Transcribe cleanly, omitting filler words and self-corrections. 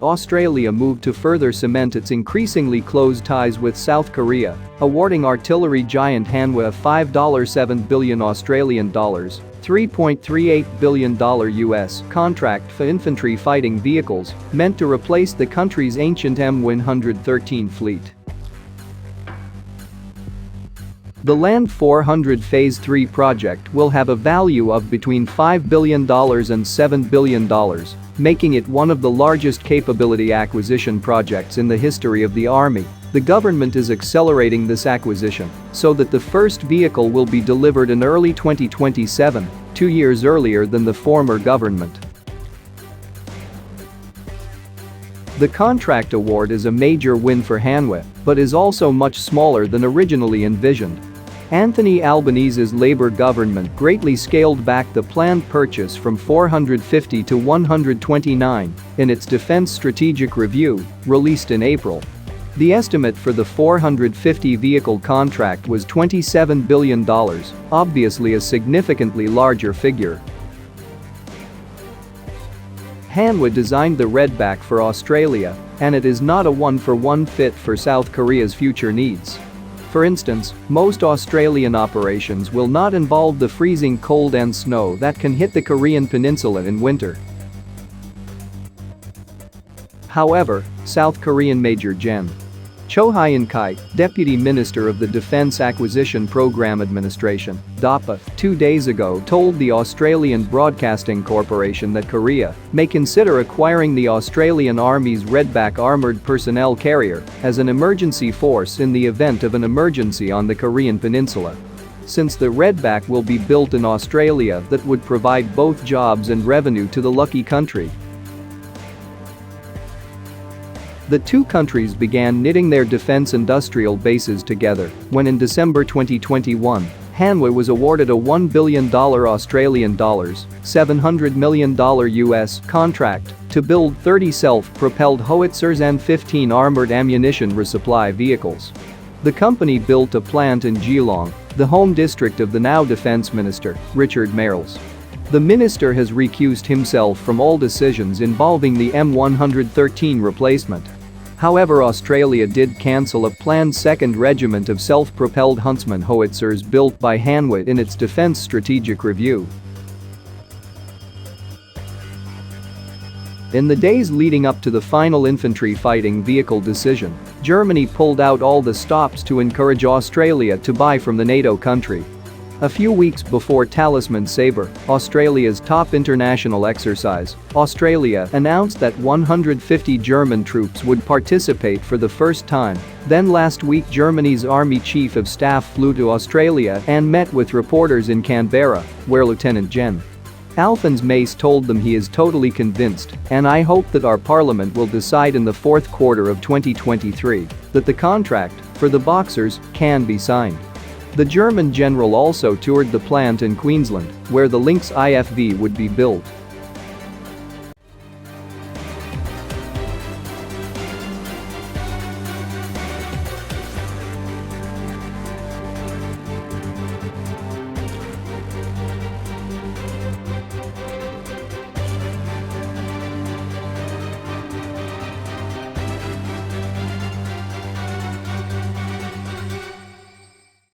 Australia moved to further cement its increasingly close ties with South Korea, awarding artillery giant Hanwha a $5.7 billion Australian dollars, $3.38 billion US contract for infantry fighting vehicles meant to replace the country's ancient M113 fleet. The Land 400 Phase 3 project will have a value of between $5 billion and $7 billion, making it one of the largest capability acquisition projects in the history of the Army. The government is accelerating this acquisition so that the first vehicle will be delivered in early 2027, 2 years earlier than the former government. The contract award is a major win for Hanwha, but is also much smaller than originally envisioned. Anthony Albanese's Labour government greatly scaled back the planned purchase from 450 to 129 in its Defence Strategic Review, released in April. The estimate for the 450 vehicle contract was $27 billion, obviously a significantly larger figure. Hanwha designed the Redback for Australia, and it is not a one-for-one fit for South Korea's future needs. For instance, most Australian operations will not involve the freezing cold and snow that can hit the Korean peninsula in winter. However, South Korean Major Gen. Cho Hyun-kai, Deputy Minister of the Defence Acquisition Program Administration (DAPA), 2 days ago told the Australian Broadcasting Corporation that Korea may consider acquiring the Australian Army's Redback armoured personnel carrier as an emergency force in the event of an emergency on the Korean peninsula. Since the Redback will be built in Australia, that would provide both jobs and revenue to the lucky country. The two countries began knitting their defense industrial bases together when in December 2021, Hanwha was awarded a $1 billion Australian dollars, $700 million US contract to build 30 self-propelled howitzers and 15 armored ammunition resupply vehicles. The company built a plant in Geelong, the home district of the now Defence Minister, Richard Marles. The minister has recused himself from all decisions involving the M113 replacement. However, Australia did cancel a planned second regiment of self-propelled Huntsman howitzers built by Hanwha in its Defence Strategic Review. In the days leading up to the final infantry fighting vehicle decision, Germany pulled out all the stops to encourage Australia to buy from the NATO country. A few weeks before Talisman Sabre, Australia's top international exercise, Australia announced that 150 German troops would participate for the first time. Then last week, Germany's Army Chief of Staff flew to Australia and met with reporters in Canberra, where Lieutenant Gen. Alphonse Mace told them he is totally convinced, and I hope that our parliament will decide in the fourth quarter of 2023 that the contract for the Boxers can be signed. The German general also toured the plant in Queensland, where the Lynx IFV would be built.